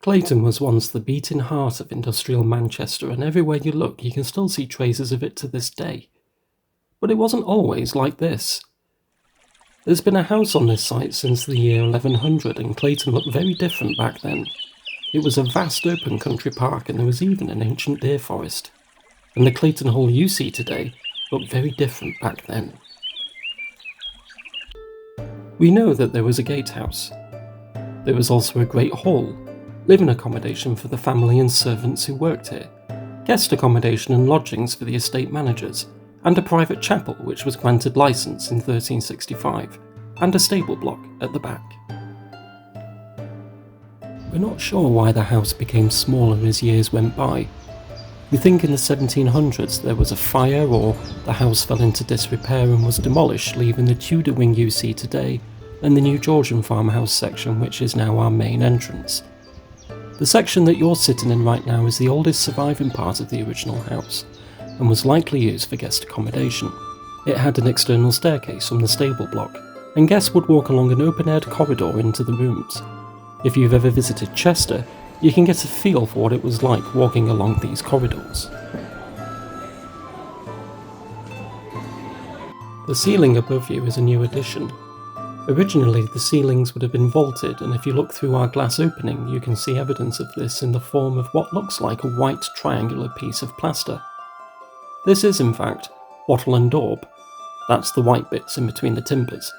Clayton was once the beating heart of industrial Manchester, and everywhere you look you can still see traces of it to this day. But it wasn't always like this. There's been a house on this site since the year 1100, and Clayton looked very different back then. It was a vast open country park, and there was even an ancient deer forest. And the Clayton Hall you see today looked very different back then. We know that there was a gatehouse. There was also a great hall, living accommodation for the family and servants who worked here, guest accommodation and lodgings for the estate managers, and a private chapel which was granted licence in 1365, and a stable block at the back. We're not sure why the house became smaller as years went by. We think in the 1700s there was a fire, or the house fell into disrepair and was demolished, leaving the Tudor wing you see today and the new Georgian farmhouse section, which is now our main entrance. The section that you're sitting in right now is the oldest surviving part of the original house, and was likely used for guest accommodation. It had an external staircase from the stable block, and guests would walk along an open-aired corridor into the rooms. If you've ever visited Chester, you can get a feel for what it was like walking along these corridors. The ceiling above you is a new addition. Originally, the ceilings would have been vaulted, and if you look through our glass opening, you can see evidence of this in the form of what looks like a white triangular piece of plaster. This is, in fact, wattle and daub. That's the white bits in between the timbers.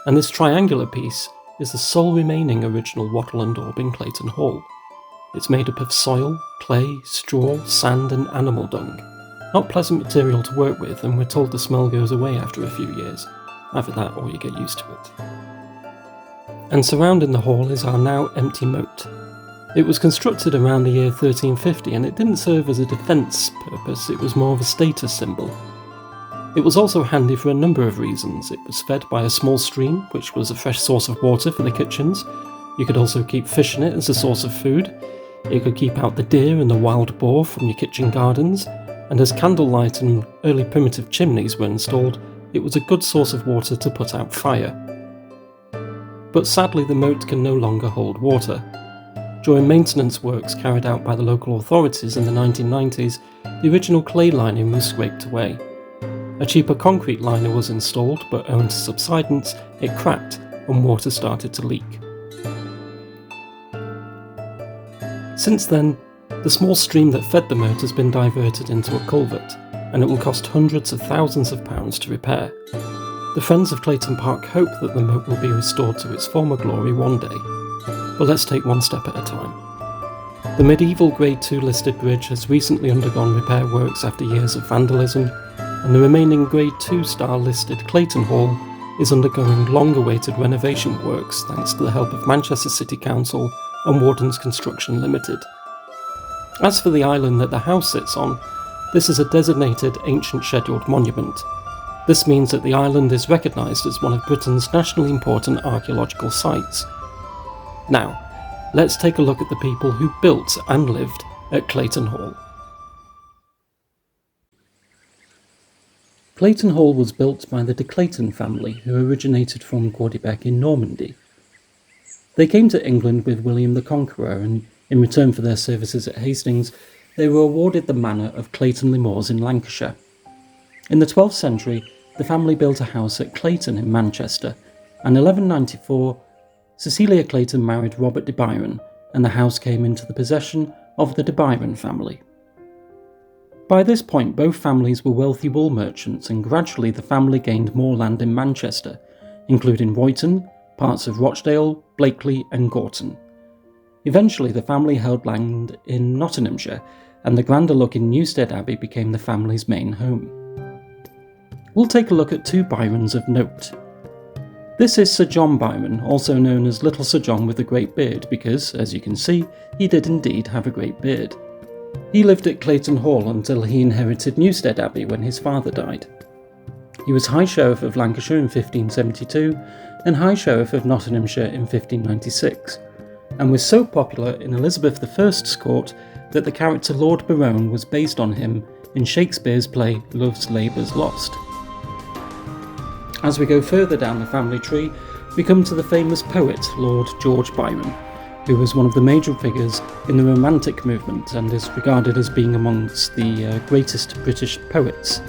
And this triangular piece is the sole remaining original wattle and daub in Clayton Hall. It's made up of soil, clay, straw, sand and animal dung. Not pleasant material to work with, and we're told the smell goes away after a few years. Either that or you get used to it. And surrounding the hall is our now empty moat. It was constructed around the year 1350, and it didn't serve as a defence purpose, it was more of a status symbol. It was also handy for a number of reasons. It was fed by a small stream, which was a fresh source of water for the kitchens. You could also keep fish in it as a source of food. It could keep out the deer and the wild boar from your kitchen gardens, and as candlelight and early primitive chimneys were installed, it was a good source of water to put out fire. But sadly the moat can no longer hold water. During maintenance works carried out by the local authorities in the 1990s, the original clay lining was scraped away. A cheaper concrete liner was installed, but owing to subsidence, it cracked and water started to leak. Since then, the small stream that fed the moat has been diverted into a culvert, and it will cost hundreds of thousands of pounds to repair. The Friends of Clayton Park hope that the moat will be restored to its former glory one day, but let's take one step at a time. The medieval Grade 2 listed bridge has recently undergone repair works after years of vandalism, and the remaining Grade 2 star listed Clayton Hall is undergoing long-awaited renovation works thanks to the help of Manchester City Council and Wardens Construction Limited. As for the island that the house sits on, this is a designated ancient scheduled monument. This means that the island is recognised as one of Britain's nationally important archaeological sites. Now, let's take a look at the people who built and lived at Clayton Hall. Clayton Hall was built by the de Clayton family, who originated from Gaudebec in Normandy. They came to England with William the Conqueror, and in return for their services at Hastings, they were awarded the manor of Clayton-le-Moors in Lancashire. In the 12th century, the family built a house at Clayton in Manchester, and in 1194, Cecilia Clayton married Robert de Byron, and the house came into the possession of the de Byron family. By this point, both families were wealthy wool merchants, and gradually the family gained more land in Manchester, including Royton, parts of Rochdale, Blakely and Gorton. Eventually, the family held land in Nottinghamshire, and the grander-looking Newstead Abbey became the family's main home. We'll take a look at two Byrons of note. This is Sir John Byron, also known as Little Sir John with a great beard, because, as you can see, he did indeed have a great beard. He lived at Clayton Hall until he inherited Newstead Abbey when his father died. He was High Sheriff of Lancashire in 1572 and High Sheriff of Nottinghamshire in 1596, and was so popular in Elizabeth I's court that the character Lord Byrone was based on him in Shakespeare's play Love's Labour's Lost. As we go further down the family tree, we come to the famous poet Lord George Byron, who was one of the major figures in the Romantic movement and is regarded as being amongst the greatest British poets.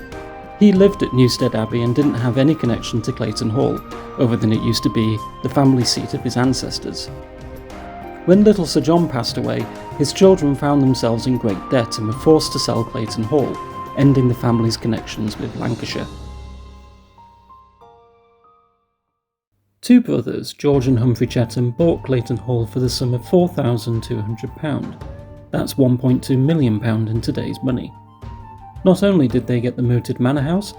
He lived at Newstead Abbey and didn't have any connection to Clayton Hall, other than it used to be the family seat of his ancestors. When little Sir John passed away, his children found themselves in great debt and were forced to sell Clayton Hall, ending the family's connections with Lancashire. Two brothers, George and Humphrey Chetham, bought Clayton Hall for the sum of £4,200. That's £1.2 million in today's money. Not only did they get the moated manor house,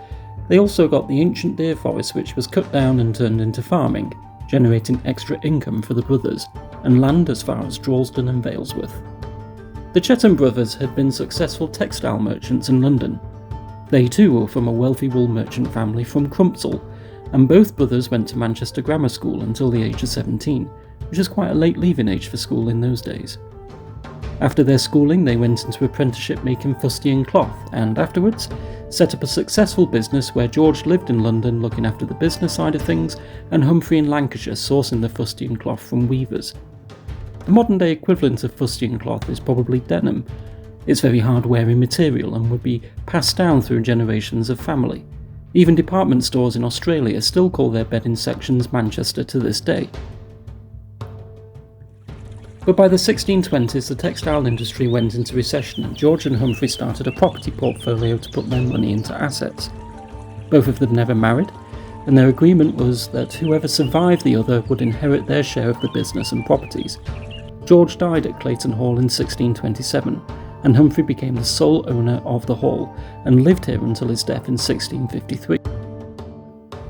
they also got the ancient deer forest, which was cut down and turned into farming, generating extra income for the brothers, and land as far as Droylsden and Valesworth. The Chetham brothers had been successful textile merchants in London. They too were from a wealthy wool merchant family from Crumpsall, and both brothers went to Manchester Grammar School until the age of 17, which is quite a late leaving age for school in those days. After their schooling, they went into apprenticeship making fustian cloth, and afterwards set up a successful business where George lived in London looking after the business side of things, and Humphrey in Lancashire sourcing the fustian cloth from weavers. The modern day equivalent of fustian cloth is probably denim. It's very hard wearing material and would be passed down through generations of family. Even department stores in Australia still call their bedding sections Manchester to this day. But by the 1620s, the textile industry went into recession and George and Humphrey started a property portfolio to put their money into assets. Both of them never married, and their agreement was that whoever survived the other would inherit their share of the business and properties. George died at Clayton Hall in 1627, and Humphrey became the sole owner of the hall and lived here until his death in 1653.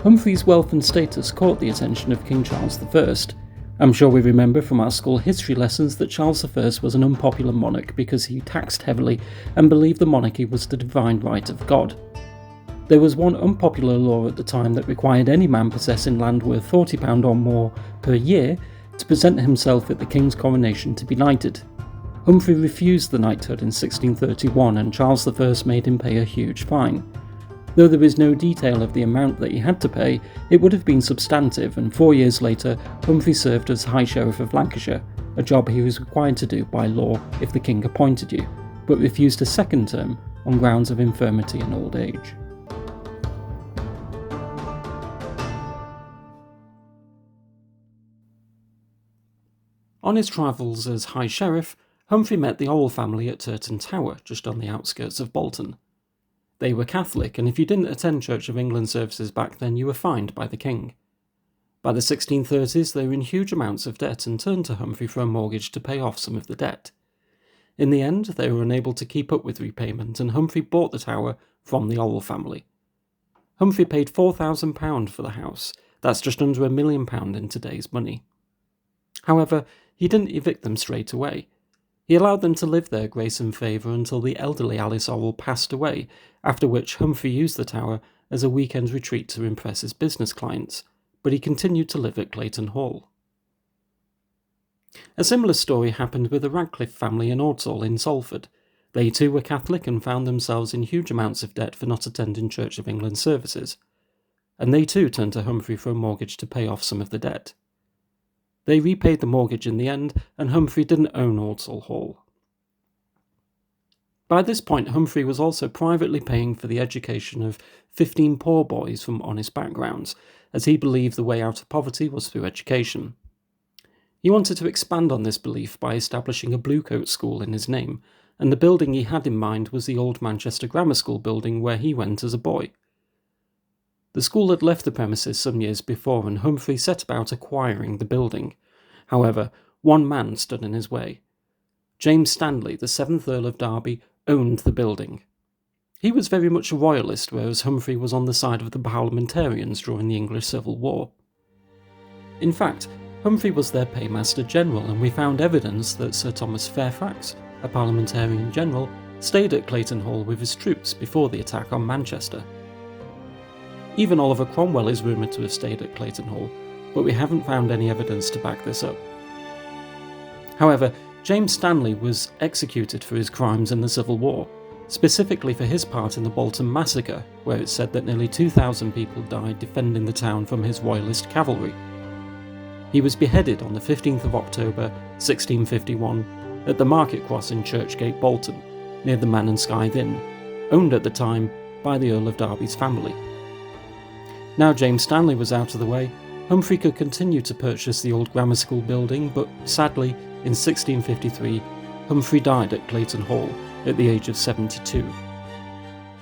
Humphrey's wealth and status caught the attention of King Charles I. I'm sure we remember from our school history lessons that Charles I was an unpopular monarch because he taxed heavily and believed the monarchy was the divine right of God. There was one unpopular law at the time that required any man possessing land worth £40 or more per year to present himself at the king's coronation to be knighted. Humphrey refused the knighthood in 1631 and Charles I made him pay a huge fine. Though there is no detail of the amount that he had to pay, it would have been substantive, and 4 years later Humphrey served as High Sheriff of Lancashire, a job he was required to do by law if the king appointed you, but refused a second term on grounds of infirmity and old age. On his travels as High Sheriff, Humphrey met the Owl family at Turton Tower, just on the outskirts of Bolton. They were Catholic, and if you didn't attend Church of England services back then, you were fined by the king. By the 1630s, they were in huge amounts of debt and turned to Humphrey for a mortgage to pay off some of the debt. In the end, they were unable to keep up with repayment, and Humphrey bought the tower from the Owl family. Humphrey paid £4,000 for the house. That's just under £1 million in today's money. However, he didn't evict them straight away. He allowed them to live there grace and favour until the elderly Alice Orwell passed away, after which Humphrey used the tower as a weekend retreat to impress his business clients, but he continued to live at Clayton Hall. A similar story happened with the Radcliffe family in Ordsall in Salford. They too were Catholic and found themselves in huge amounts of debt for not attending Church of England services, and they too turned to Humphrey for a mortgage to pay off some of the debt. They repaid the mortgage in the end, and Humphrey didn't own Ordsall Hall. By this point, Humphrey was also privately paying for the education of 15 poor boys from honest backgrounds, as he believed the way out of poverty was through education. He wanted to expand on this belief by establishing a Bluecoat school in his name, and the building he had in mind was the old Manchester Grammar School building where he went as a boy. The school had left the premises some years before, and Humphrey set about acquiring the building. However, one man stood in his way. James Stanley, the 7th Earl of Derby, owned the building. He was very much a royalist, whereas Humphrey was on the side of the parliamentarians during the English Civil War. In fact, Humphrey was their paymaster general, and we found evidence that Sir Thomas Fairfax, a parliamentarian general, stayed at Clayton Hall with his troops before the attack on Manchester. Even Oliver Cromwell is rumoured to have stayed at Clayton Hall, but we haven't found any evidence to back this up. However, James Stanley was executed for his crimes in the Civil War, specifically for his part in the Bolton Massacre, where it's said that nearly 2,000 people died defending the town from his royalist cavalry. He was beheaded on the 15th of October 1651 at the Market Cross in Churchgate, Bolton, near the Man and Scythe Inn, owned at the time by the Earl of Derby's family. Now James Stanley was out of the way, Humphrey could continue to purchase the old grammar school building, but sadly, in 1653, Humphrey died at Clayton Hall at the age of 72.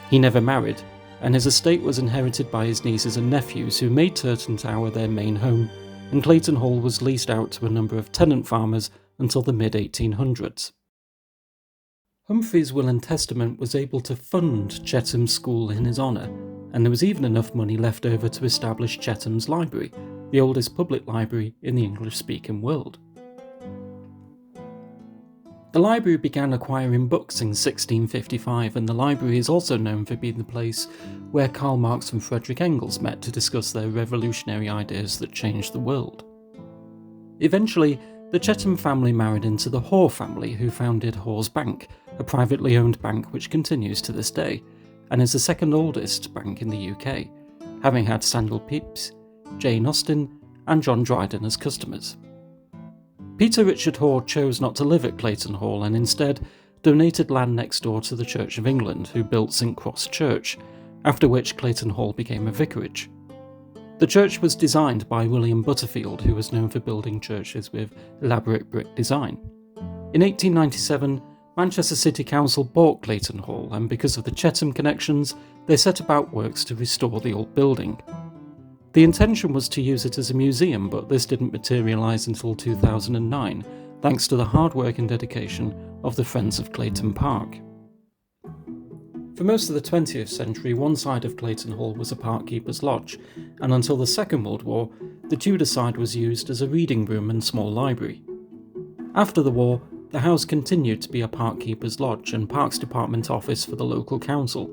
He never married, and his estate was inherited by his nieces and nephews, who made Turton Tower their main home, and Clayton Hall was leased out to a number of tenant farmers until the mid-1800s. Humphrey's will and testament was able to fund Chetham's school in his honour, and there was even enough money left over to establish Chetham's Library, the oldest public library in the English-speaking world. The library began acquiring books in 1655, and the library is also known for being the place where Karl Marx and Friedrich Engels met to discuss their revolutionary ideas that changed the world. Eventually, the Chetham family married into the Hoare family, who founded Hoare's Bank, a privately owned bank which continues to this day, and is the second oldest bank in the UK, having had Samuel Pepys, Jane Austen, and John Dryden as customers. Peter Richard Hoare chose not to live at Clayton Hall and instead donated land next door to the Church of England, who built St Cross Church, after which Clayton Hall became a vicarage. The church was designed by William Butterfield, who was known for building churches with elaborate brick design. In 1897, Manchester City Council bought Clayton Hall, and because of the Chetham connections, they set about works to restore the old building. The intention was to use it as a museum, but this didn't materialise until 2009, thanks to the hard work and dedication of the Friends of Clayton Park. For most of the 20th century, one side of Clayton Hall was a park-keeper's lodge, and until the Second World War, the Tudor side was used as a reading room and small library. After the war, the house continued to be a park-keeper's lodge and Parks Department office for the local council.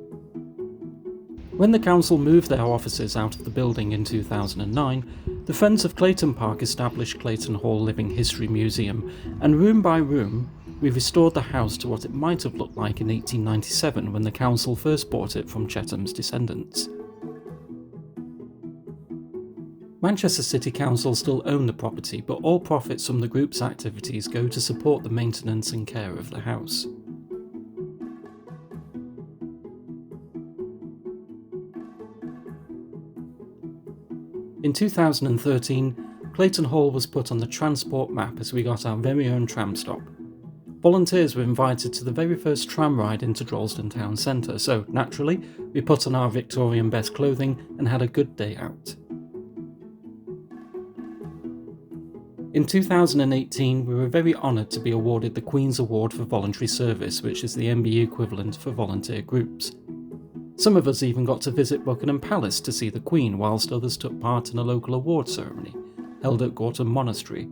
When the council moved their offices out of the building in 2009, the Friends of Clayton Park established Clayton Hall Living History Museum, and room by room, we restored the house to what it might have looked like in 1897 when the council first bought it from Chetham's descendants. Manchester City Council still own the property, but all profits from the group's activities go to support the maintenance and care of the house. In 2013, Clayton Hall was put on the transport map as we got our very own tram stop. Volunteers were invited to the very first tram ride into Droylsden town centre, so naturally, we put on our Victorian best clothing and had a good day out. In 2018, we were very honoured to be awarded the Queen's Award for Voluntary Service, which is the MBE equivalent for volunteer groups. Some of us even got to visit Buckingham Palace to see the Queen, whilst others took part in a local award ceremony, held at Gorton Monastery,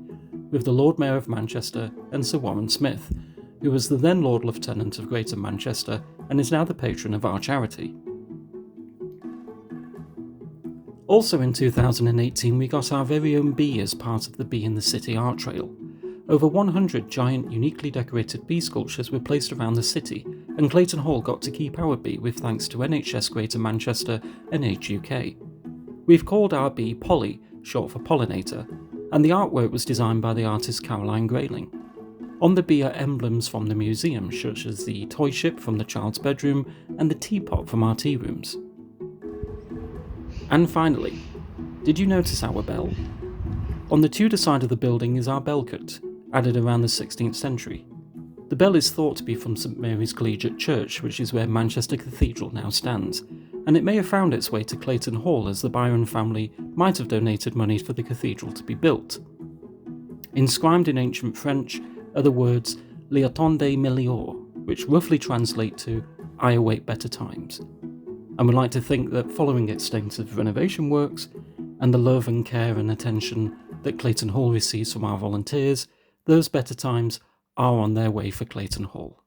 with the Lord Mayor of Manchester and Sir Warren Smith, who was the then Lord Lieutenant of Greater Manchester and is now the patron of our charity. Also in 2018, we got our very own bee as part of the Bee in the City art trail. Over 100 giant, uniquely decorated bee sculptures were placed around the city, and Clayton Hall got to keep our bee with thanks to NHS Greater Manchester and Age UK. We've called our bee Polly, short for pollinator, and the artwork was designed by the artist Caroline Grayling. On the bee are emblems from the museum, such as the toy ship from the child's bedroom and the teapot from our tea rooms. And finally, did you notice our bell? On the Tudor side of the building is our bell cut, added around the 16th century. The bell is thought to be from St Mary's Collegiate Church, which is where Manchester Cathedral now stands, and it may have found its way to Clayton Hall as the Byron family might have donated money for the cathedral to be built. Inscribed in ancient French are the words "L'attendez meilleur," which roughly translate to "I await better times." And would like to think that following extensive renovation works, and the love and care and attention that Clayton Hall receives from our volunteers, those better times are on their way for Clayton Hall.